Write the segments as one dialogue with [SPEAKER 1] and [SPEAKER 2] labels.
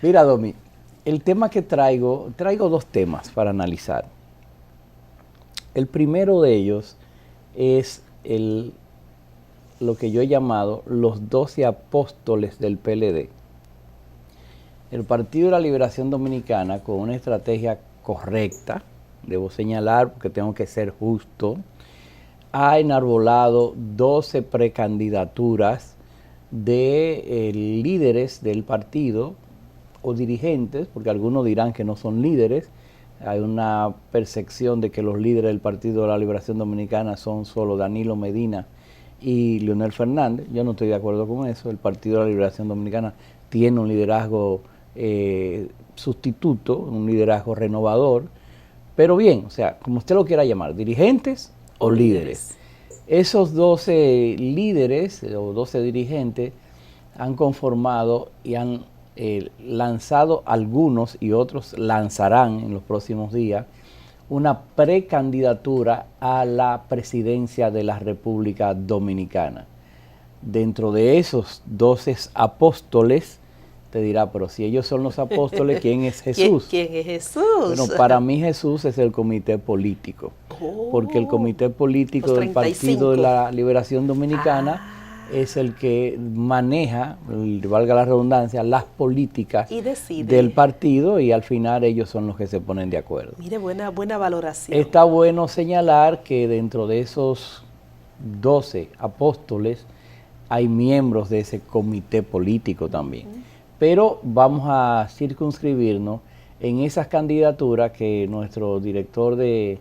[SPEAKER 1] Mira, Domi, el tema que traigo dos temas para analizar. El primero de ellos es lo que yo he llamado los 12 apóstoles del PLD. El Partido de la Liberación Dominicana, con una estrategia correcta, debo señalar porque tengo que ser justo, ha enarbolado 12 precandidaturas de líderes del partido o dirigentes, porque algunos dirán que no son líderes. Hay una percepción de que los líderes del Partido de la Liberación Dominicana son solo Danilo Medina y Leonel Fernández. Yo no estoy de acuerdo con eso. El Partido de la Liberación Dominicana tiene un liderazgo sustituto, un liderazgo renovador. Pero bien, o sea, como usted lo quiera llamar, dirigentes o líderes. Esos 12 líderes o 12 dirigentes han conformado y han lanzado algunos y otros lanzarán en los próximos días una precandidatura a la presidencia de la República Dominicana. Dentro de esos 12 apóstoles, te dirá, pero si ellos son los apóstoles, ¿quién es Jesús?
[SPEAKER 2] ¿Quién es Jesús?
[SPEAKER 1] Bueno, para mí Jesús es el comité político, porque el comité político del Partido de la Liberación Dominicana es el que maneja, valga la redundancia, las políticas del partido y al final ellos son los que se ponen de acuerdo.
[SPEAKER 2] Mire, buena valoración.
[SPEAKER 1] Está bueno señalar que dentro de esos 12 apóstoles hay miembros de ese comité político también. Pero vamos a circunscribirnos en esas candidaturas que nuestro director del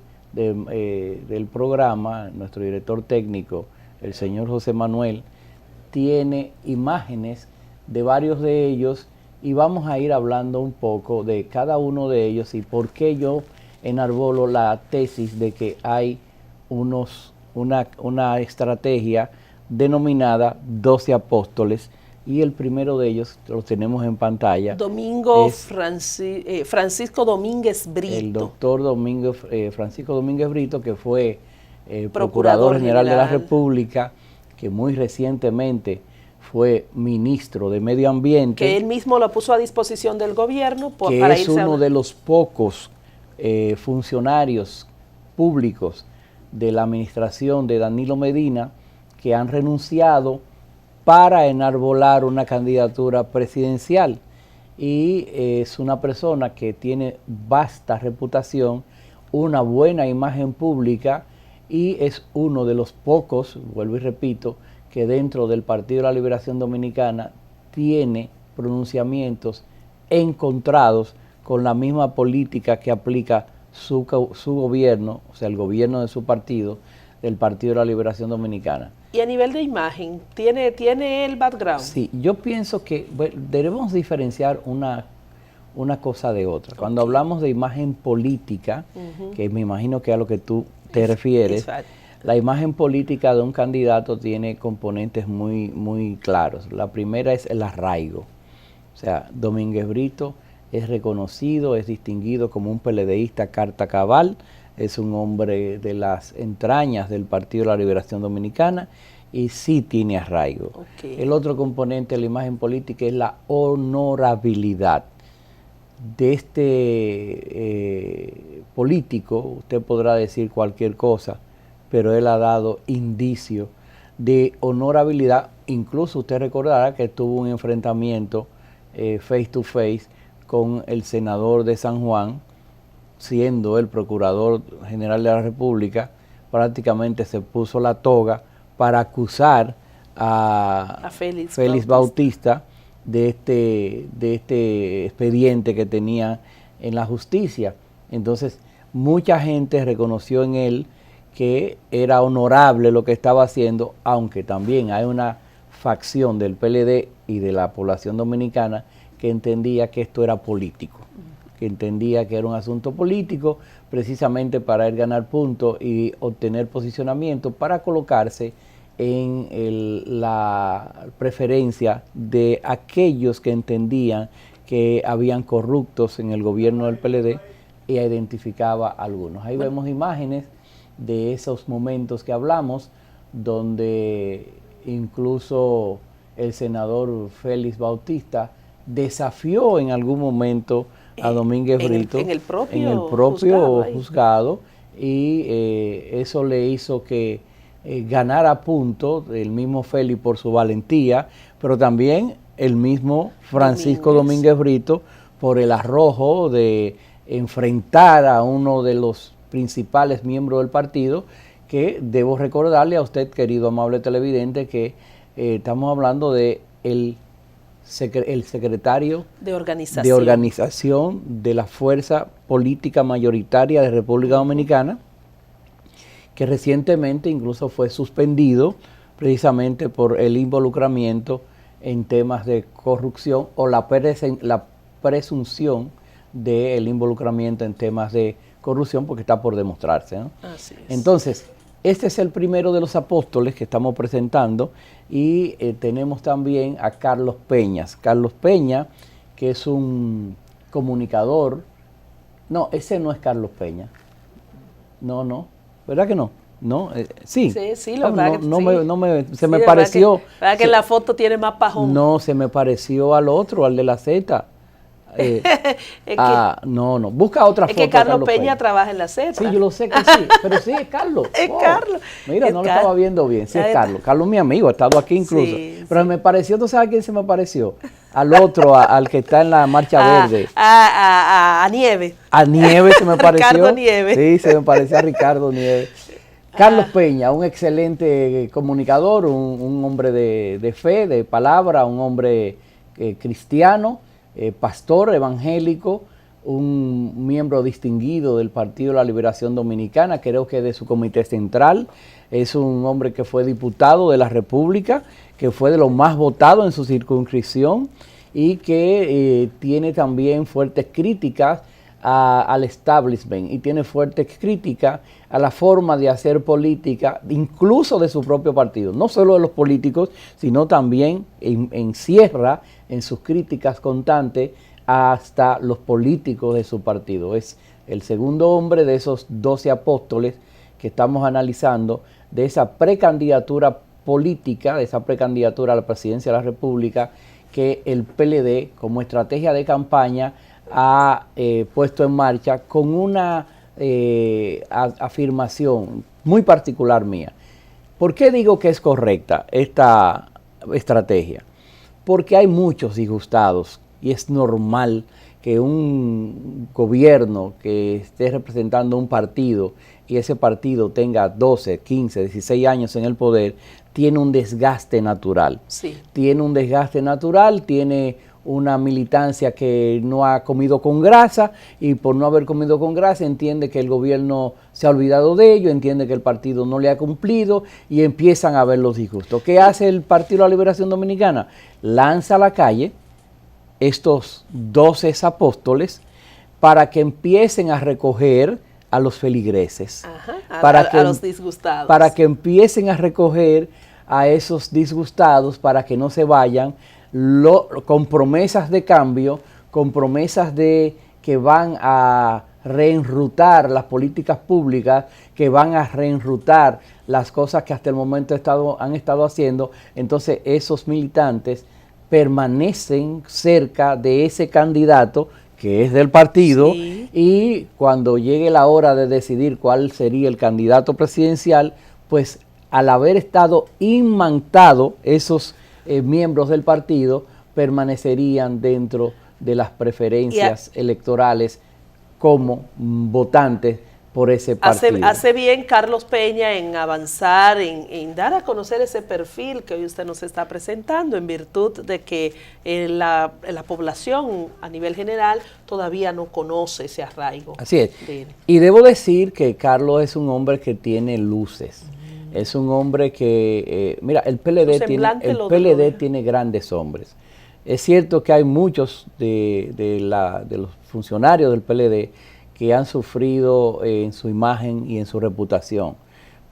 [SPEAKER 1] programa, nuestro director técnico, el señor José Manuel, tiene imágenes de varios de ellos y vamos a ir hablando un poco de cada uno de ellos y por qué yo enarbolo la tesis de que hay una estrategia denominada 12 apóstoles. Y el primero de ellos lo tenemos en pantalla.
[SPEAKER 2] Francisco Domínguez Brito.
[SPEAKER 1] El doctor Francisco Domínguez Brito, que fue Procurador General de la República, que muy recientemente fue ministro de Medio Ambiente.
[SPEAKER 2] Que él mismo lo puso a disposición del gobierno
[SPEAKER 1] para irse. Que es uno de los pocos funcionarios públicos de la administración de Danilo Medina que han renunciado para enarbolar una candidatura presidencial y es una persona que tiene vasta reputación, una buena imagen pública y es uno de los pocos, vuelvo y repito, que dentro del Partido de la Liberación Dominicana tiene pronunciamientos encontrados con la misma política que aplica su gobierno, o sea, el gobierno de su partido, del Partido de la Liberación Dominicana.
[SPEAKER 2] Y a nivel de imagen, ¿tiene el background?
[SPEAKER 1] Sí, yo pienso que debemos diferenciar una cosa de otra. Cuando hablamos de imagen política, que me imagino que es a lo que tú te refieres, la imagen política de un candidato tiene componentes muy, muy claros. La primera es el arraigo. O sea, Domínguez Brito es reconocido, es distinguido como un PLDista carta cabal, es un hombre de las entrañas del Partido de la Liberación Dominicana y sí tiene arraigo. El otro componente de la imagen política es la honorabilidad. De este político, usted podrá decir cualquier cosa, pero él ha dado indicio de honorabilidad. Incluso usted recordará que tuvo un enfrentamiento face to face con el senador de San Juan, siendo el Procurador General de la República, prácticamente se puso la toga para acusar a Félix Bautista de este expediente que tenía en la justicia. Entonces, mucha gente reconoció en él que era honorable lo que estaba haciendo, aunque también hay una facción del PLD y de la población dominicana que entendía que esto era político, que entendía que era un asunto político precisamente para él ganar puntos y obtener posicionamiento para colocarse en la preferencia de aquellos que entendían que habían corruptos en el gobierno del PLD y identificaba a algunos. Ahí vemos imágenes de esos momentos que hablamos, donde incluso el senador Félix Bautista desafió en algún momento a Domínguez Brito
[SPEAKER 2] en el propio
[SPEAKER 1] juzgado y eso le hizo que ganara puntos el mismo Félix por su valentía, pero también el mismo Francisco Domínguez Brito por el arrojo de enfrentar a uno de los principales miembros del partido, que debo recordarle a usted, querido amable televidente, que estamos hablando de el secretario de organización de la fuerza política mayoritaria de República Dominicana, que recientemente incluso fue suspendido precisamente por el involucramiento en temas de corrupción o la presunción del involucramiento en temas de corrupción, porque está por demostrarse, ¿no?
[SPEAKER 2] Así es.
[SPEAKER 1] Entonces, este es el primero de los apóstoles que estamos presentando y tenemos también a Carlos Peñas. Carlos Peña, que es un comunicador. No, ese no es Carlos Peña. No, ¿verdad que no? No, sí.
[SPEAKER 2] Sí, lo verdad que
[SPEAKER 1] se me pareció.
[SPEAKER 2] ¿Verdad que en la foto tiene más pajón?
[SPEAKER 1] No, se me pareció al otro, al de la Z. No, busca otra foto.
[SPEAKER 2] Es que Carlos Peña trabaja en la Z.
[SPEAKER 1] Sí, yo lo sé que sí, pero sí es Carlos.
[SPEAKER 2] Es Carlos.
[SPEAKER 1] Mira, no lo estaba viendo bien. Sí es Carlos. Carlos, mi amigo, ha estado aquí incluso. Sí, pero me pareció, ¿tú sabes a quién se me pareció? Al otro, al que está en la Marcha Verde.
[SPEAKER 2] A Nieves.
[SPEAKER 1] A Nieves se me pareció.
[SPEAKER 2] Ricardo Nieves.
[SPEAKER 1] Sí, se me pareció a Ricardo Nieves. Carlos Peña, un excelente comunicador, un hombre de fe, de palabra, un hombre cristiano, pastor evangélico, un miembro distinguido del Partido de la Liberación Dominicana, creo que de su comité central. Es un hombre que fue diputado de la República, que fue de los más votados en su circunscripción y que tiene también fuertes críticas al establishment y tiene fuertes críticas a la forma de hacer política, incluso de su propio partido, no solo de los políticos, sino también encierra en sus críticas constantes hasta los políticos de su partido. Es el segundo hombre de esos 12 apóstoles que estamos analizando, de esa precandidatura política, de esa precandidatura a la presidencia de la República, que el PLD como estrategia de campaña ha puesto en marcha con una afirmación muy particular mía. ¿Por qué digo que es correcta esta estrategia? Porque hay muchos disgustados y es normal que un gobierno que esté representando un partido y ese partido tenga 12, 15, 16 años en el poder, tiene un desgaste natural.
[SPEAKER 2] Sí.
[SPEAKER 1] Tiene un desgaste natural, tiene una militancia que no ha comido con grasa y por no haber comido con grasa entiende que el gobierno se ha olvidado de ello, entiende que el partido no le ha cumplido y empiezan a ver los disgustos. ¿Qué hace el Partido de la Liberación Dominicana? Lanza a la calle estos 12 apóstoles para que empiecen a recoger a los feligreses,
[SPEAKER 2] a los disgustados.
[SPEAKER 1] Para que empiecen a recoger a esos disgustados para que no se vayan con promesas de cambio, con promesas de que van a reenrutar las políticas públicas, que van a reenrutar las cosas que hasta el momento han estado haciendo. Entonces esos militantes permanecen cerca de ese candidato que es del partido, sí, y cuando llegue la hora de decidir cuál sería el candidato presidencial, pues al haber estado imantado esos miembros del partido, permanecerían dentro de las preferencias electorales como votantes por ese partido.
[SPEAKER 2] Hace bien Carlos Peña en avanzar, en dar a conocer ese perfil que hoy usted nos está presentando, en virtud de que la población a nivel general todavía no conoce ese arraigo.
[SPEAKER 1] Así es. Y debo decir que Carlos es un hombre que tiene luces. Es un hombre que, mira, el PLD tiene grandes hombres. Es cierto que hay muchos de los funcionarios del PLD que han sufrido en su imagen y en su reputación,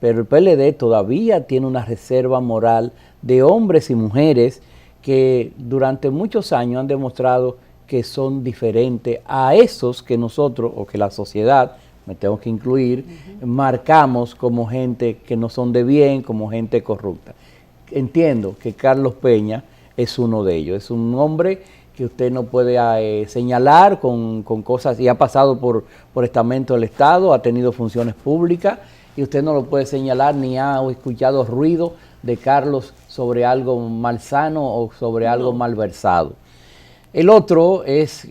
[SPEAKER 1] pero el PLD todavía tiene una reserva moral de hombres y mujeres que durante muchos años han demostrado que son diferentes a esos que nosotros, o que la sociedad, me tengo que incluir, marcamos como gente que no son de bien, como gente corrupta. Entiendo que Carlos Peña es uno de ellos, es un hombre que usted no puede señalar con cosas, y ha pasado por estamento del Estado, ha tenido funciones públicas, y usted no lo puede señalar ni ha escuchado ruido de Carlos sobre algo malsano o sobre algo malversado. El otro es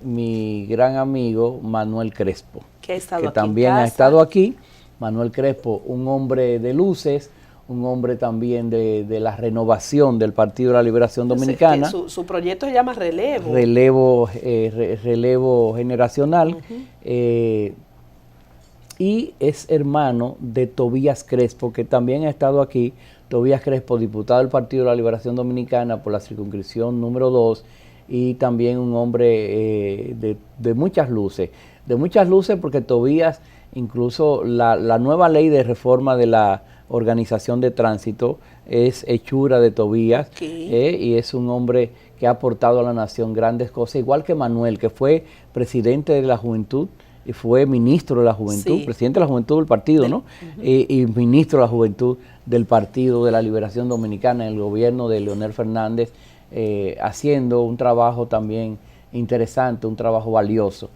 [SPEAKER 1] mi gran amigo Manuel Crespo, que también ha estado aquí. Manuel Crespo, un hombre de luces, un hombre también de la renovación del Partido de la Liberación Dominicana.
[SPEAKER 2] Su proyecto se llama Relevo.
[SPEAKER 1] Relevo generacional. Y es hermano de Tobías Crespo, que también ha estado aquí. Tobías Crespo, diputado del Partido de la Liberación Dominicana por la circunscripción número 2, y también un hombre de muchas luces. De muchas luces porque Tobías, incluso la nueva ley de reforma de la organización de tránsito es hechura de Tobías, y es un hombre que ha aportado a la nación grandes cosas, igual que Manuel, que fue presidente de la Juventud y fue ministro de la Juventud, presidente de la Juventud del partido, ¿no? Y ministro de la Juventud del Partido de la Liberación Dominicana en el gobierno de Leonel Fernández, haciendo un trabajo también interesante, un trabajo valioso.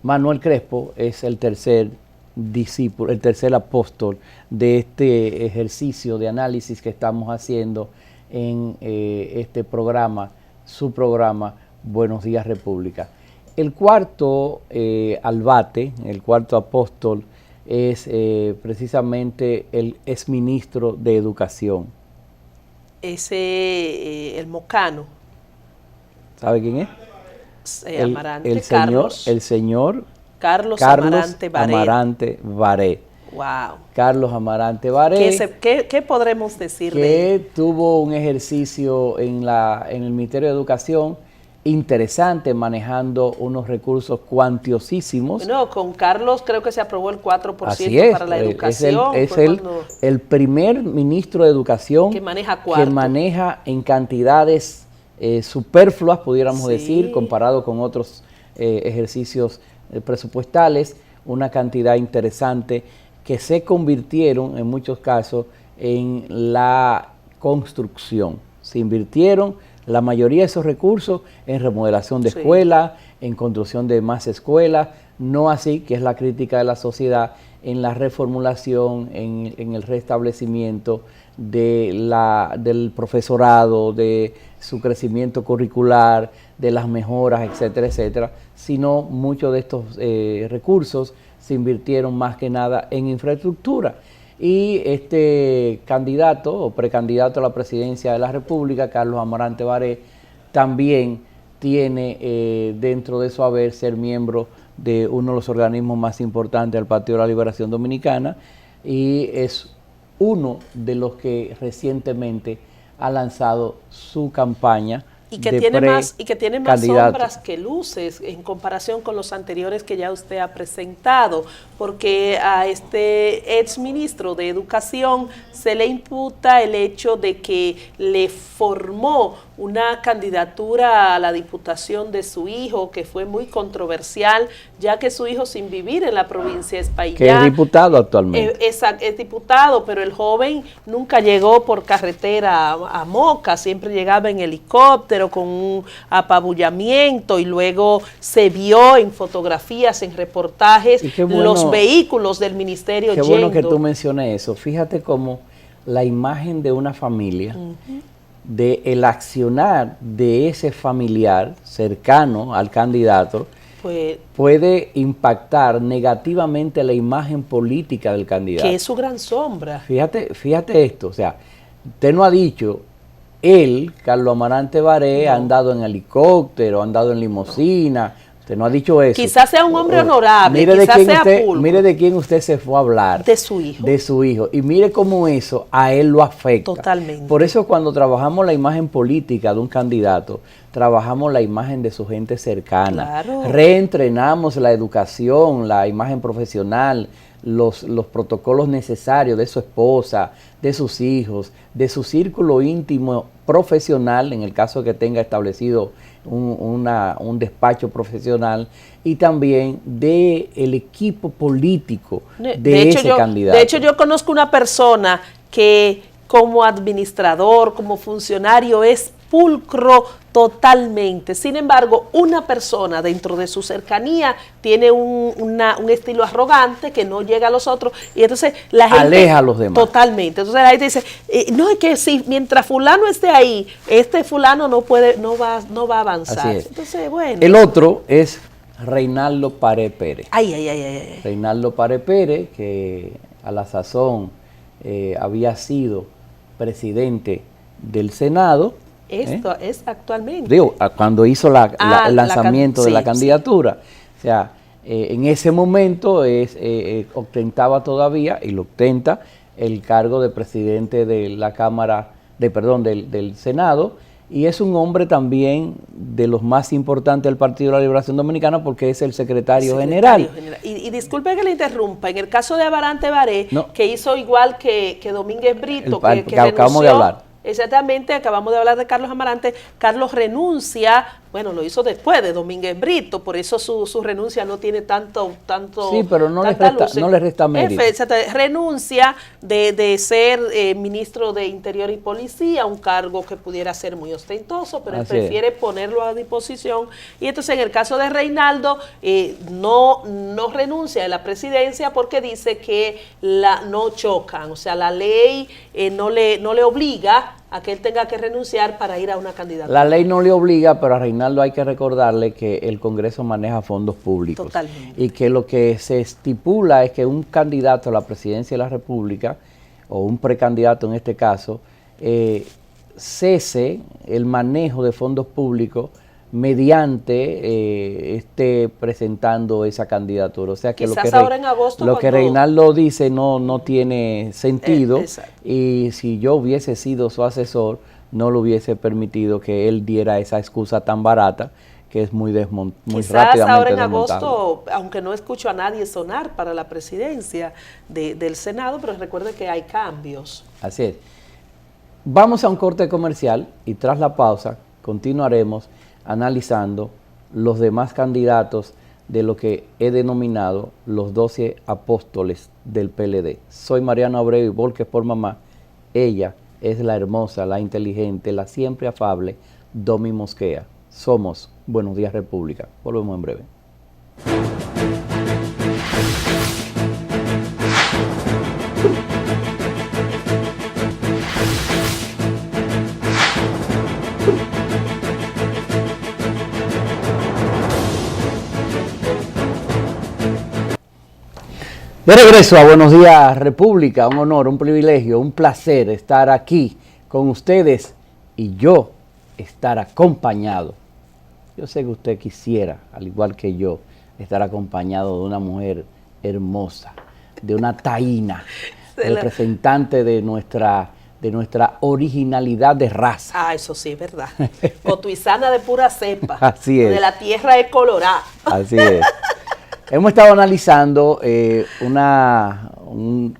[SPEAKER 1] Manuel Crespo es el tercer discípulo, el tercer apóstol de este ejercicio de análisis que estamos haciendo en este programa, su programa Buenos Días República. El cuarto albate, el cuarto apóstol, es precisamente el exministro de Educación.
[SPEAKER 2] El Mocano.
[SPEAKER 1] ¿Sabe quién es?
[SPEAKER 2] Amarante,
[SPEAKER 1] el señor
[SPEAKER 2] Carlos Amarante Baré.
[SPEAKER 1] Amarante Baré.
[SPEAKER 2] Wow.
[SPEAKER 1] Carlos Amarante Baré.
[SPEAKER 2] ¿Qué podremos decir de él?
[SPEAKER 1] Que tuvo un ejercicio en el Ministerio de Educación interesante, manejando unos recursos cuantiosísimos.
[SPEAKER 2] Bueno, con Carlos creo que se aprobó el 4% para la educación.
[SPEAKER 1] Es el primer ministro de Educación
[SPEAKER 2] que
[SPEAKER 1] maneja en cantidades superfluas, pudiéramos decir, comparado con otros ejercicios presupuestales, una cantidad interesante que se convirtieron en muchos casos en la construcción. Se invirtieron la mayoría de esos recursos en remodelación de escuelas, en construcción de más escuelas, no así, que es la crítica de la sociedad, en la reformulación, en el restablecimiento del profesorado, de su crecimiento curricular, de las mejoras, etcétera, etcétera, sino muchos de estos recursos se invirtieron más que nada en infraestructura. Y este candidato o precandidato a la presidencia de la República, Carlos Amarante Baré, también tiene dentro de su haber ser miembro de uno de los organismos más importantes del Partido de la Liberación Dominicana, y es uno de los que recientemente ha lanzado su campaña
[SPEAKER 2] y que tiene más sombras que luces en comparación con los anteriores que ya usted ha presentado, porque a este exministro de Educación se le imputa el hecho de que le formó una candidatura a la diputación de su hijo, que fue muy controversial, ya que su hijo, sin vivir en la provincia de Espaillá,
[SPEAKER 1] que es diputado actualmente.
[SPEAKER 2] Es diputado, pero el joven nunca llegó por carretera a Moca, siempre llegaba en helicóptero con un apabullamiento, y luego se vio en fotografías, en reportajes, los vehículos del ministerio
[SPEAKER 1] yendo.
[SPEAKER 2] Qué bueno
[SPEAKER 1] que tú menciones eso. Fíjate cómo la imagen de una familia, de el accionar de ese familiar cercano al candidato, puede impactar negativamente la imagen política del candidato.
[SPEAKER 2] Que es su gran sombra.
[SPEAKER 1] Fíjate esto, o sea, usted no ha dicho, él, Carlos Amarante Baré, ha andado en helicóptero, ha andado en limusina. Usted no ha dicho eso.
[SPEAKER 2] Quizás sea un hombre honorable, quizás sea pulpo.
[SPEAKER 1] Mire de quién usted se fue a hablar.
[SPEAKER 2] De su hijo.
[SPEAKER 1] De su hijo. Y mire cómo eso a él lo afecta.
[SPEAKER 2] Totalmente.
[SPEAKER 1] Por eso cuando trabajamos la imagen política de un candidato, trabajamos la imagen de su gente cercana.
[SPEAKER 2] Claro.
[SPEAKER 1] Reentrenamos la educación, la imagen profesional, los protocolos necesarios de su esposa, de sus hijos, de su círculo íntimo profesional, en el caso de que tenga establecido un despacho profesional, y también del equipo político de ese candidato.
[SPEAKER 2] De hecho, yo conozco una persona que como administrador, como funcionario, es pulcro totalmente. Sin embargo, una persona dentro de su cercanía tiene un estilo arrogante que no llega a los otros y entonces la gente
[SPEAKER 1] aleja a los demás.
[SPEAKER 2] Totalmente. Entonces la gente dice, no, es que si mientras fulano esté ahí, este fulano no va a avanzar.
[SPEAKER 1] Así es.
[SPEAKER 2] Entonces, bueno.
[SPEAKER 1] El otro es Reinaldo Pared Pérez.
[SPEAKER 2] Ay.
[SPEAKER 1] Reinaldo Pared Pérez, que a la sazón había sido presidente del Senado.
[SPEAKER 2] Esto es actualmente.
[SPEAKER 1] Digo, cuando hizo el lanzamiento de la candidatura. O sea, en ese momento ostentaba todavía, y lo ostenta, el cargo de presidente de la Cámara, del Senado, y es un hombre también de los más importantes del Partido de la Liberación Dominicana porque es el secretario general.
[SPEAKER 2] Y disculpe que le interrumpa, en el caso de Amarante Baré, que hizo igual que Domínguez Brito, que
[SPEAKER 1] acabamos de hablar.
[SPEAKER 2] Exactamente, acabamos de hablar de Carlos Amarante. Carlos renuncia, bueno, lo hizo después de Domínguez Brito, por eso su renuncia no tiene tanto
[SPEAKER 1] sí, pero no le resta mérito.
[SPEAKER 2] Renuncia de ser ministro de Interior y Policía, un cargo que pudiera ser muy ostentoso, pero él prefiere ponerlo a disposición. Y entonces en el caso de Reinaldo, no renuncia a la presidencia porque dice que no chocan, o sea, la ley no le obliga a que él tenga que renunciar para ir a una candidatura.
[SPEAKER 1] La ley no le obliga, pero a Reinaldo hay que recordarle que el Congreso maneja fondos públicos.
[SPEAKER 2] Totalmente.
[SPEAKER 1] Y que lo que se estipula es que un candidato a la presidencia de la República, o un precandidato en este caso, cese el manejo de fondos públicos mediante esté presentando esa candidatura. O sea que
[SPEAKER 2] quizás ahora en agosto
[SPEAKER 1] lo que Reinaldo dice no tiene sentido, y si yo hubiese sido su asesor no le hubiese permitido que él diera esa excusa tan barata que es muy
[SPEAKER 2] quizás
[SPEAKER 1] rápidamente
[SPEAKER 2] ahora en
[SPEAKER 1] desmontable.
[SPEAKER 2] agosto, aunque no escucho a nadie sonar para la presidencia del Senado, pero recuerde que hay cambios.
[SPEAKER 1] Así es. Vamos a un corte comercial y tras la pausa continuaremos analizando los demás candidatos de lo que he denominado los 12 apóstoles del PLD. Soy Mariano Abreu y Volques por Mamá. Ella es la hermosa, la inteligente, la siempre afable Domi Mosquea. Somos Buenos Días República. Volvemos en breve. De regreso a Buenos Días República, un honor, un privilegio, un placer estar aquí con ustedes y yo estar acompañado. Yo sé que usted quisiera, al igual que yo, estar acompañado de una mujer hermosa, de una taína, representante de nuestra originalidad de raza.
[SPEAKER 2] Ah, eso sí, es verdad. Cotuizana de pura cepa.
[SPEAKER 1] Así es.
[SPEAKER 2] De la tierra de Colorado.
[SPEAKER 1] Así es. Hemos estado analizando que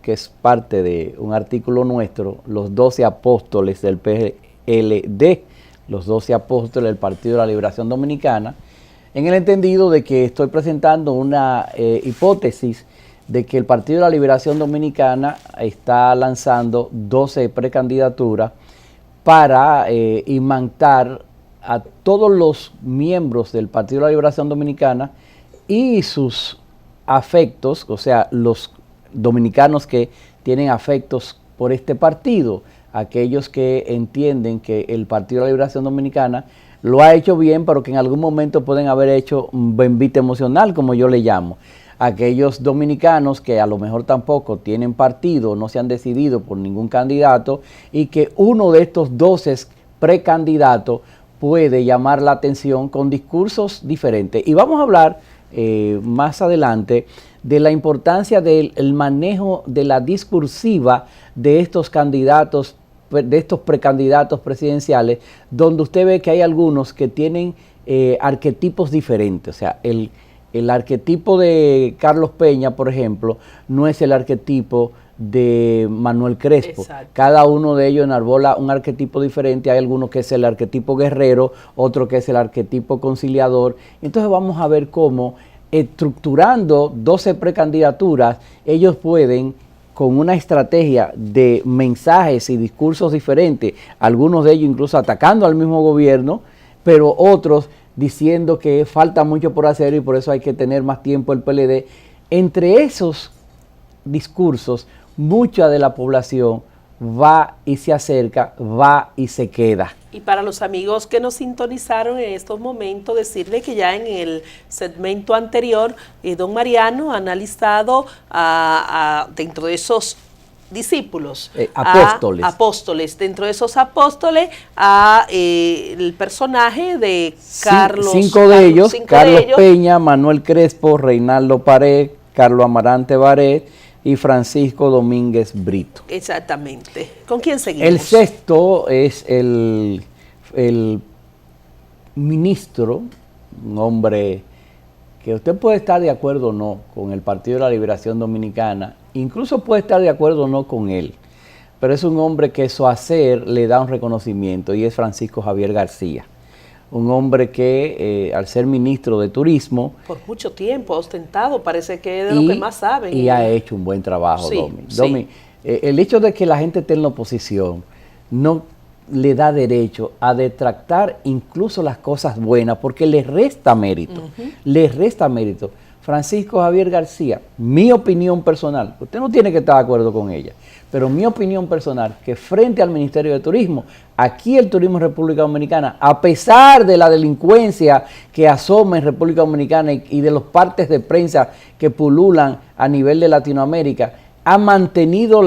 [SPEAKER 1] es parte de un artículo nuestro, los 12 apóstoles del PLD, los 12 apóstoles del Partido de la Liberación Dominicana, en el entendido de que estoy presentando una hipótesis de que el Partido de la Liberación Dominicana está lanzando 12 precandidaturas para imantar a todos los miembros del Partido de la Liberación Dominicana y sus afectos, o sea, los dominicanos que tienen afectos por este partido, aquellos que entienden que el Partido de la Liberación Dominicana lo ha hecho bien, pero que en algún momento pueden haber hecho un bembite emocional, como yo le llamo. Aquellos dominicanos que a lo mejor tampoco tienen partido, no se han decidido por ningún candidato, y que uno de estos 12 precandidatos puede llamar la atención con discursos diferentes. Y vamos a hablar más adelante de la importancia del manejo de la discursiva de estos candidatos, de estos precandidatos presidenciales, donde usted ve que hay algunos que tienen arquetipos diferentes. O sea, el arquetipo de Carlos Peña, por ejemplo, no es el arquetipo de Manuel Crespo.
[SPEAKER 2] Exacto.
[SPEAKER 1] Cada uno de ellos enarbola un arquetipo diferente. Hay algunos que es el arquetipo guerrero, otro que es el arquetipo conciliador. Entonces vamos a ver cómo, estructurando 12 precandidaturas, ellos pueden con una estrategia de mensajes y discursos diferentes, algunos de ellos incluso atacando al mismo gobierno, pero otros diciendo que falta mucho por hacer y por eso hay que tener más tiempo el PLD. Entre esos discursos, mucha de la población va y se acerca, va y se queda.
[SPEAKER 2] Y para los amigos que nos sintonizaron en estos momentos, decirle que ya en el segmento anterior, don Mariano ha analizado dentro de esos discípulos, apóstoles, dentro de esos apóstoles, el personaje de Carlos.
[SPEAKER 1] Cinco de ellos, Carlos Peña, Manuel Crespo, Reinaldo Pared, Carlos Amarante Baret y Francisco Domínguez Brito.
[SPEAKER 2] Exactamente. ¿Con quién seguimos?
[SPEAKER 1] El sexto es el ministro, un hombre que usted puede estar de acuerdo o no con el Partido de la Liberación Dominicana, incluso puede estar de acuerdo o no con él, pero es un hombre que su hacer le da un reconocimiento y es Francisco Javier García. Un hombre que al ser ministro de Turismo...
[SPEAKER 2] Por mucho tiempo ha ostentado, parece que es de lo que más saben.
[SPEAKER 1] Y ha hecho un buen trabajo,
[SPEAKER 2] sí,
[SPEAKER 1] Domi. El hecho de que la gente esté en la oposición no le da derecho a detractar incluso las cosas buenas, porque le resta mérito, le resta mérito. Francisco Javier García, mi opinión personal, usted no tiene que estar de acuerdo con ella, pero mi opinión personal, que frente al Ministerio de Turismo, aquí el turismo en República Dominicana, a pesar de la delincuencia que asoma en República Dominicana y de los partes de prensa que pululan a nivel de Latinoamérica, ha mantenido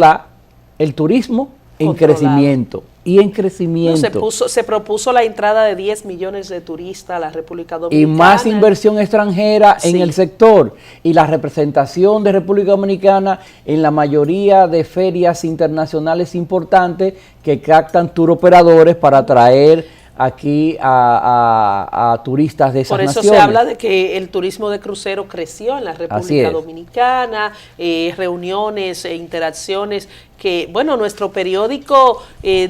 [SPEAKER 1] el turismo en crecimiento. Y en crecimiento.
[SPEAKER 2] No, se propuso la entrada de 10 millones de turistas a la República Dominicana.
[SPEAKER 1] Y más inversión extranjera en el sector. Y la representación de República Dominicana en la mayoría de ferias internacionales importantes que captan turoperadores para atraer aquí a turistas de esas naciones.
[SPEAKER 2] Por eso se habla de que el turismo de crucero creció en la República Dominicana, reuniones e interacciones que, bueno, nuestro periódico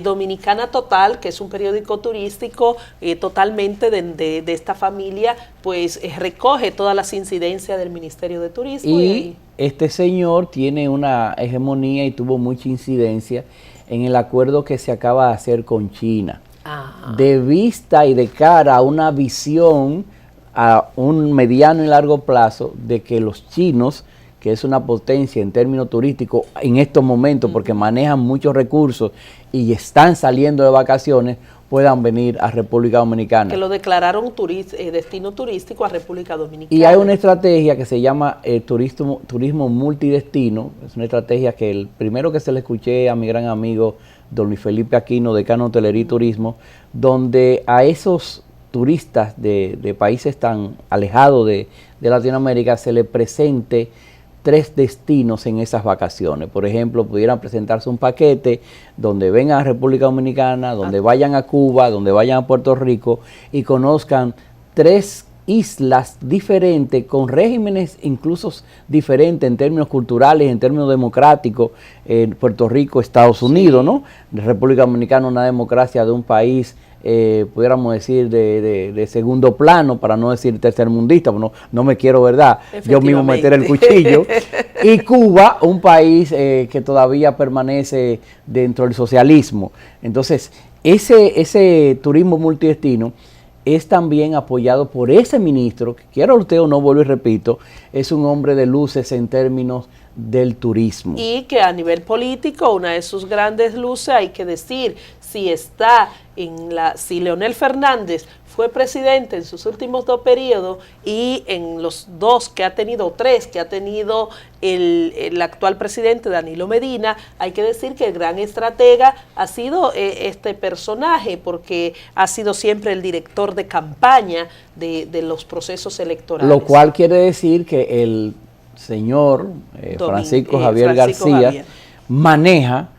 [SPEAKER 2] Dominicana Total, que es un periódico turístico totalmente de esta familia, pues recoge todas las incidencias del Ministerio de Turismo.
[SPEAKER 1] Y este señor tiene una hegemonía y tuvo mucha incidencia en el acuerdo que se acaba de hacer con China. De vista y de cara a una visión a un mediano y largo plazo de que los chinos, que es una potencia en términos turísticos en estos momentos porque manejan muchos recursos y están saliendo de vacaciones, puedan venir a República Dominicana.
[SPEAKER 2] Que lo declararon destino turístico a República Dominicana.
[SPEAKER 1] Y hay una estrategia que se llama turismo multidestino. Es una estrategia que el primero que se le escuché a mi gran amigo don Luis Felipe Aquino, decano de Hotelería y Turismo, donde a esos turistas de países tan alejados de Latinoamérica se les presente 3 destinos en esas vacaciones. Por ejemplo, pudieran presentarse un paquete donde vengan a República Dominicana, donde vayan a Cuba, donde vayan a Puerto Rico y conozcan 3 islas diferentes, con regímenes incluso diferentes en términos culturales, en términos democráticos, Puerto Rico, Estados Unidos, ¿no? República Dominicana, una democracia de un país, pudiéramos decir, de segundo plano, para no decir tercermundista, no me quiero, ¿verdad?, yo mismo meter el cuchillo. Y Cuba, un país que todavía permanece dentro del socialismo. Entonces, ese turismo multidestino es también apoyado por ese ministro, que quiera usted o no, vuelvo y repito, es un hombre de luces en términos del turismo.
[SPEAKER 2] Y que a nivel político, una de sus grandes luces, hay que decir, si Leonel Fernández fue presidente en sus últimos 2 periodos y en los 2 que ha tenido, 3 que ha tenido el actual presidente Danilo Medina, hay que decir que el gran estratega ha sido este personaje, porque ha sido siempre el director de campaña de los procesos electorales.
[SPEAKER 1] Lo cual quiere decir que el señor Francisco Javier García maneja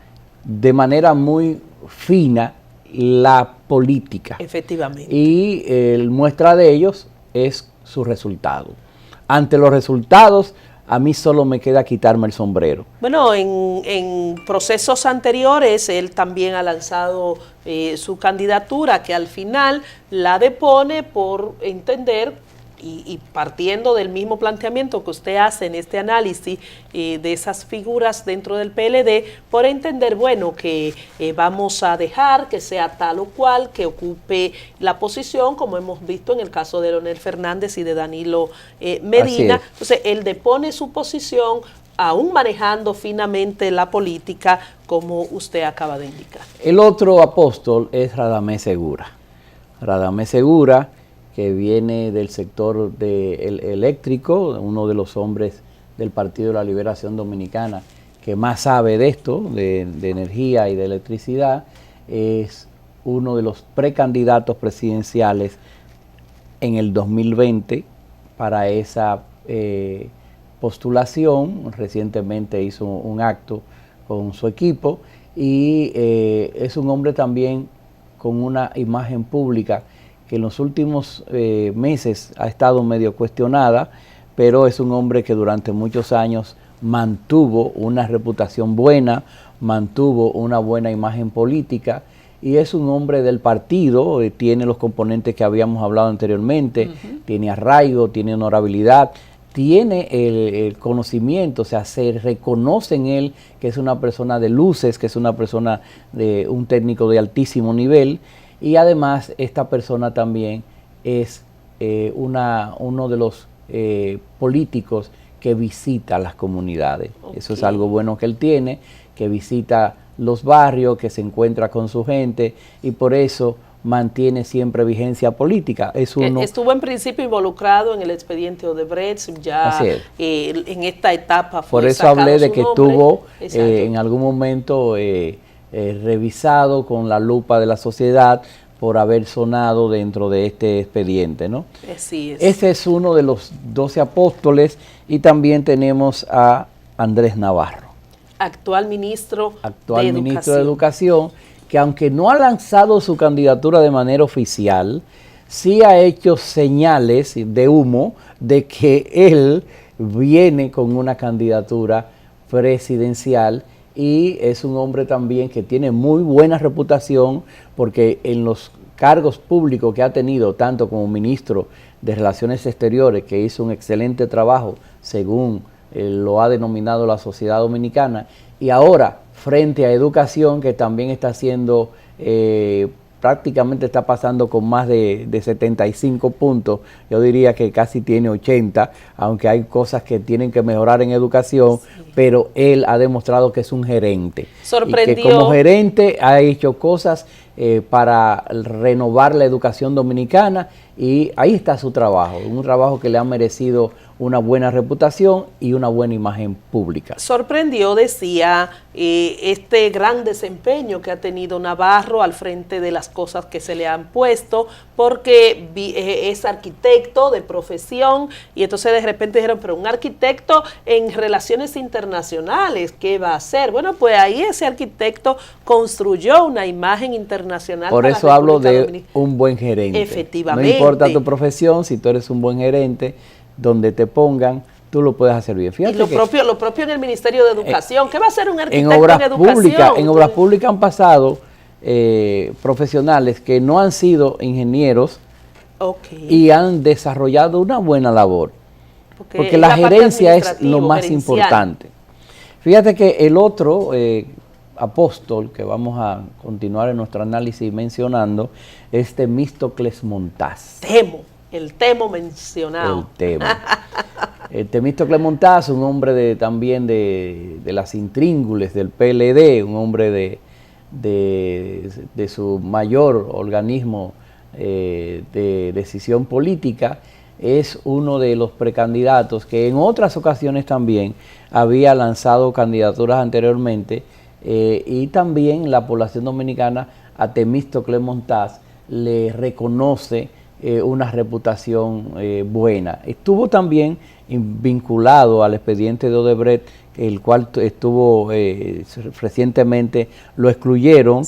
[SPEAKER 1] de manera muy fina la política.
[SPEAKER 2] Efectivamente.
[SPEAKER 1] Y muestra de ellos es su resultado. Ante los resultados, a mí solo me queda quitarme el sombrero.
[SPEAKER 2] Bueno, en procesos anteriores él también ha lanzado su candidatura, que al final la depone por entender y partiendo del mismo planteamiento que usted hace en este análisis de esas figuras dentro del PLD, por entender, bueno, que vamos a dejar que sea tal o cual, que ocupe la posición, como hemos visto en el caso de Leonel Fernández y de Danilo Medina. Entonces, él depone su posición, aún manejando finamente la política, como usted acaba de indicar.
[SPEAKER 1] El otro apóstol es Radamés Segura. Radamés Segura, que viene del sector eléctrico, uno de los hombres del Partido de la Liberación Dominicana que más sabe de esto, de energía y de electricidad, es uno de los precandidatos presidenciales en el 2020 para esa postulación. Recientemente hizo un acto con su equipo y es un hombre también con una imagen pública que en los últimos meses ha estado medio cuestionada, pero es un hombre que durante muchos años mantuvo una reputación buena, mantuvo una buena imagen política, y es un hombre del partido, tiene los componentes que habíamos hablado anteriormente, tiene arraigo, tiene honorabilidad, tiene el conocimiento, o sea, se reconoce en él que es una persona de luces, que es una persona de un técnico de altísimo nivel. Y además esta persona también es uno de los políticos que visita las comunidades. Okay. Eso es algo bueno que él tiene, que visita los barrios, que se encuentra con su gente y por eso mantiene siempre vigencia política.
[SPEAKER 2] Estuvo en principio involucrado en el expediente Odebrecht, ya en esta etapa fue
[SPEAKER 1] por eso hablé de que estuvo en algún momento revisado con la lupa de la sociedad por haber sonado dentro de este expediente, ¿no?
[SPEAKER 2] Así es.
[SPEAKER 1] Ese es uno de los 12 apóstoles y también tenemos a Andrés Navarro.
[SPEAKER 2] Actual ministro
[SPEAKER 1] de Educación, que aunque no ha lanzado su candidatura de manera oficial, sí ha hecho señales de humo de que él viene con una candidatura presidencial. Y es un hombre también que tiene muy buena reputación porque en los cargos públicos que ha tenido, tanto como ministro de Relaciones Exteriores, que hizo un excelente trabajo según lo ha denominado la sociedad dominicana, y ahora frente a Educación, que también está haciendo, prácticamente está pasando con más de 75 puntos, yo diría que casi tiene 80, aunque hay cosas que tienen que mejorar en educación, pero él ha demostrado que es un gerente.
[SPEAKER 2] Sorprendió.
[SPEAKER 1] Y que como gerente ha hecho cosas para renovar la educación dominicana y ahí está su trabajo, un trabajo que le ha merecido una buena reputación y una buena imagen pública.
[SPEAKER 2] Sorprendió, decía, este gran desempeño que ha tenido Navarro al frente de las cosas que se le han puesto, porque es arquitecto de profesión y entonces de repente dijeron, pero un arquitecto en relaciones internacionales, ¿qué va a hacer? Bueno, pues ahí ese arquitecto construyó una imagen internacional.
[SPEAKER 1] Por eso hablo de un buen gerente.
[SPEAKER 2] Efectivamente.
[SPEAKER 1] No importa tu profesión, si tú eres un buen gerente, donde te pongan, tú lo puedes hacer bien. Fíjate
[SPEAKER 2] y lo propio en el Ministerio de Educación. ¿Qué va a hacer un arquitecto en
[SPEAKER 1] educación? En obras públicas han pasado profesionales que no han sido ingenieros y han desarrollado una buena labor. Porque la gerencia es lo más importante. Fíjate que el otro apóstol que vamos a continuar en nuestro análisis mencionando es Temístocles Montaz.
[SPEAKER 2] El Temo mencionado.
[SPEAKER 1] El Temístocles Montaz, un hombre también de las intríngules del PLD, un hombre de su mayor organismo de decisión política, es uno de los precandidatos que en otras ocasiones también había lanzado candidaturas anteriormente y también la población dominicana a Temístocles Montaz le reconoce una reputación buena. Estuvo también vinculado al expediente de Odebrecht, el cual estuvo recientemente, lo excluyeron,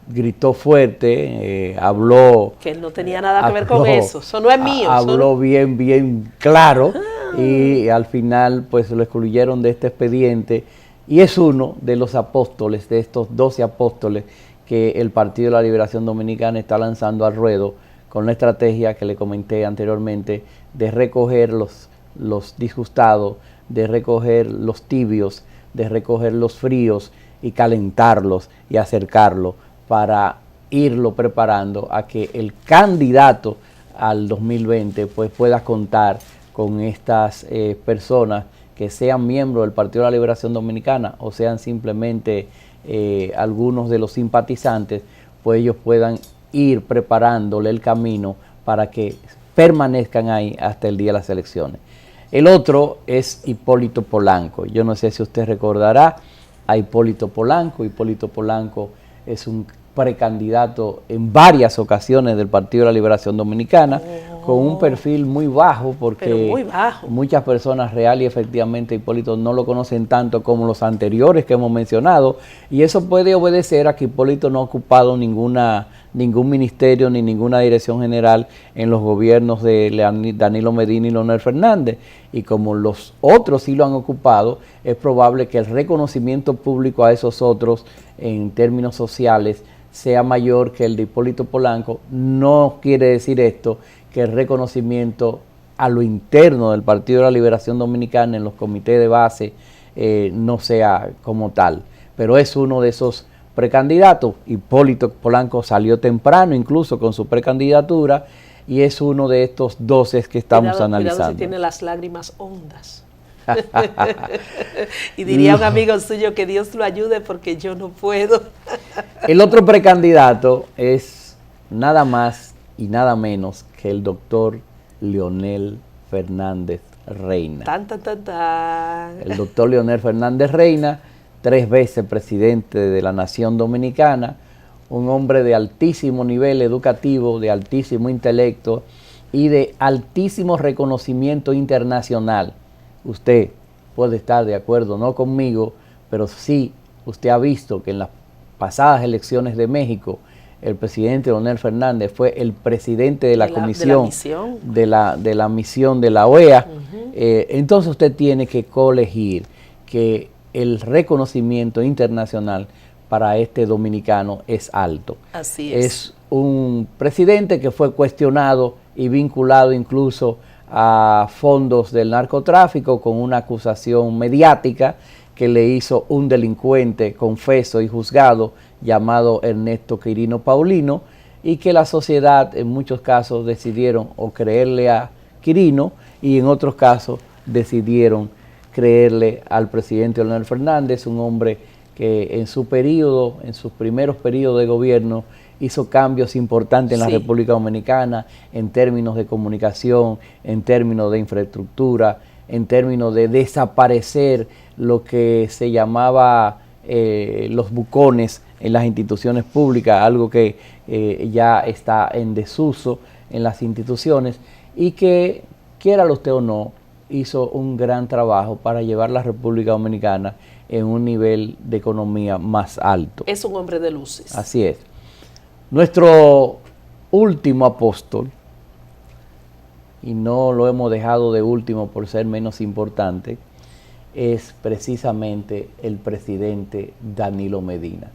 [SPEAKER 1] gritó fuerte, habló...
[SPEAKER 2] Que él no tenía nada que ver con eso no es mío.
[SPEAKER 1] Habló bien claro y al final pues lo excluyeron de este expediente y es uno de los apóstoles, de estos 12 apóstoles que el Partido de la Liberación Dominicana está lanzando al ruedo con la estrategia que le comenté anteriormente de recoger los disgustados, de recoger los tibios, de recoger los fríos y calentarlos y acercarlos para irlo preparando a que el candidato al 2020 pues pueda contar con estas personas que sean miembros del Partido de la Liberación Dominicana o sean simplemente algunos de los simpatizantes, pues ellos puedan ir preparándole el camino para que permanezcan ahí hasta el día de las elecciones. El otro es Hipólito Polanco. Yo no sé si usted recordará a Hipólito Polanco. Hipólito Polanco es un precandidato en varias ocasiones del Partido de la Liberación Dominicana, con un perfil muy bajo, porque muy bajo. Muchas personas real y efectivamente Hipólito no lo conocen tanto como los anteriores que hemos mencionado, y eso puede obedecer a que Hipólito no ha ocupado ningún ministerio ni ninguna dirección general en los gobiernos de Danilo Medina y Leonel Fernández, y como los otros sí lo han ocupado, es probable que el reconocimiento público a esos otros en términos sociales sea mayor que el de Hipólito Polanco. No quiere decir esto que el reconocimiento a lo interno del Partido de la Liberación Dominicana en los comités de base no sea como tal, pero es uno de esos precandidatos. Hipólito Polanco salió temprano incluso con su precandidatura y es uno de estos 12 que estamos analizando.
[SPEAKER 2] Cuidado si tiene las lágrimas hondas. Y diría un amigo suyo que Dios lo ayude porque yo no puedo.
[SPEAKER 1] El otro precandidato es nada más y nada menos que el doctor Leonel Fernández Reina. El doctor Leonel Fernández Reina, 3 veces presidente de la Nación Dominicana, un hombre de altísimo nivel educativo, de altísimo intelecto y de altísimo reconocimiento internacional. Usted puede estar de acuerdo, no conmigo, pero sí usted ha visto que en las pasadas elecciones de México, el presidente Leonel Fernández fue el presidente de la comisión de la misión de la OEA. Entonces usted tiene que colegir que el reconocimiento internacional para este dominicano es alto.
[SPEAKER 2] Así es.
[SPEAKER 1] Es un presidente que fue cuestionado y vinculado incluso a fondos del narcotráfico con una acusación mediática que le hizo un delincuente confeso y juzgado llamado Ernesto Quirino Paulino, y que la sociedad en muchos casos decidieron o creerle a Quirino y en otros casos decidieron creerle al presidente Leonel Fernández, un hombre que en su periodo, en sus primeros periodos de gobierno, hizo cambios importantes en la República Dominicana en términos de comunicación, en términos de infraestructura, en términos de desaparecer lo que se llamaba los bucones en las instituciones públicas, algo que ya está en desuso en las instituciones, y que, quiera usted o no, hizo un gran trabajo para llevar la República Dominicana en un nivel de economía más alto.
[SPEAKER 2] Es un hombre de luces.
[SPEAKER 1] Así es. Nuestro último apóstol, y no lo hemos dejado de último por ser menos importante, es precisamente el presidente Danilo Medina.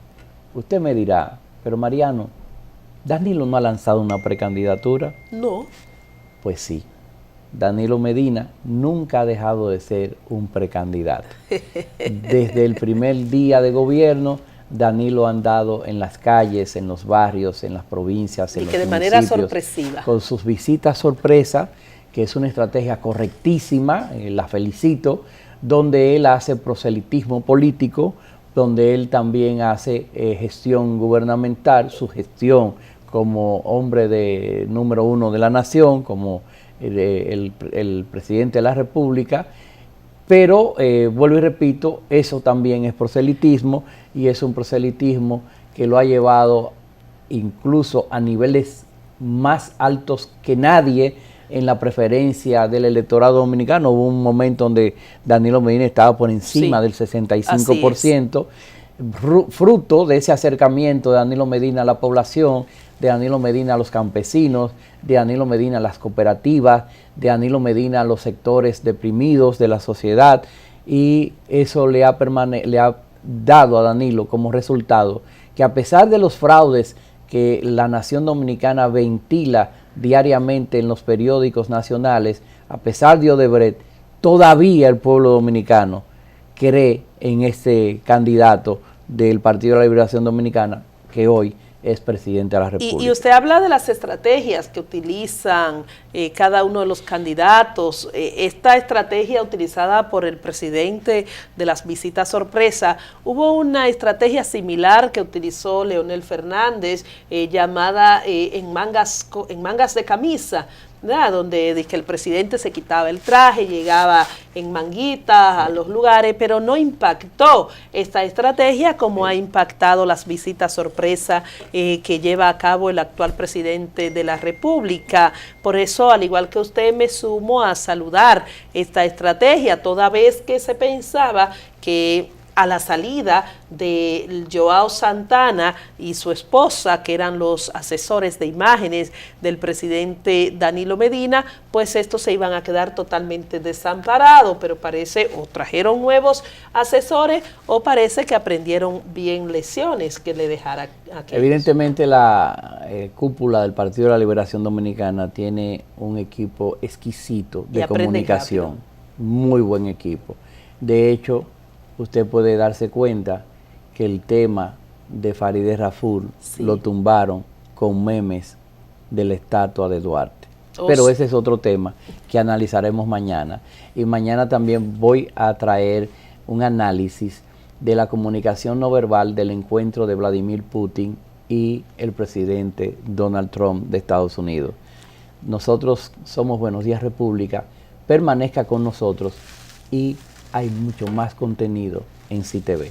[SPEAKER 1] Usted me dirá, pero Mariano, ¿Danilo no ha lanzado una precandidatura?
[SPEAKER 2] No.
[SPEAKER 1] Pues sí, Danilo Medina nunca ha dejado de ser un precandidato. Desde el primer día de gobierno, Danilo ha andado en las calles, en los barrios, en las provincias, en los municipios, de manera sorpresiva, con sus visitas sorpresa, que es una estrategia correctísima, la felicito, donde él hace proselitismo político, donde él también hace gestión gubernamental, su gestión como hombre número 1 de la nación, como el presidente de la República. Pero, vuelvo y repito, eso también es proselitismo, y es un proselitismo que lo ha llevado incluso a niveles más altos que nadie en la preferencia del electorado dominicano. Hubo un momento donde Danilo Medina estaba por encima del 65%, fruto de ese acercamiento de Danilo Medina a la población, de Danilo Medina a los campesinos, de Danilo Medina a las cooperativas, de Danilo Medina a los sectores deprimidos de la sociedad, y eso le ha dado a Danilo como resultado que, a pesar de los fraudes que la nación dominicana ventila diariamente en los periódicos nacionales, a pesar de Odebrecht, todavía el pueblo dominicano cree en este candidato del Partido de la Liberación Dominicana, que hoy es presidente de la República.
[SPEAKER 2] Y usted habla de las estrategias que utilizan cada uno de los candidatos. Esta estrategia utilizada por el presidente de las visitas sorpresa, hubo una estrategia similar que utilizó Leonel Fernández, llamada en mangas de camisa, ¿verdad? Donde que el presidente se quitaba el traje, llegaba en manguitas a los lugares, pero no impactó esta estrategia como ha impactado las visitas sorpresa que lleva a cabo el actual presidente de la República. Por eso, al igual que usted, me sumo a saludar esta estrategia, toda vez que se pensaba que a la salida de Joao Santana y su esposa, que eran los asesores de imágenes del presidente Danilo Medina, pues estos se iban a quedar totalmente desamparados, pero parece o trajeron nuevos asesores o parece que aprendieron bien lecciones que le dejara aquellos.
[SPEAKER 1] Evidentemente la cúpula del Partido de la Liberación Dominicana tiene un equipo exquisito de comunicación, muy buen equipo. De hecho, usted puede darse cuenta que el tema de Farideh Raful lo tumbaron con memes de la estatua de Duarte. Pero ese es otro tema que analizaremos mañana. Y mañana también voy a traer un análisis de la comunicación no verbal del encuentro de Vladimir Putin y el presidente Donald Trump de Estados Unidos. Nosotros somos Buenos Días República. Permanezca con nosotros y hay mucho más contenido en CTV.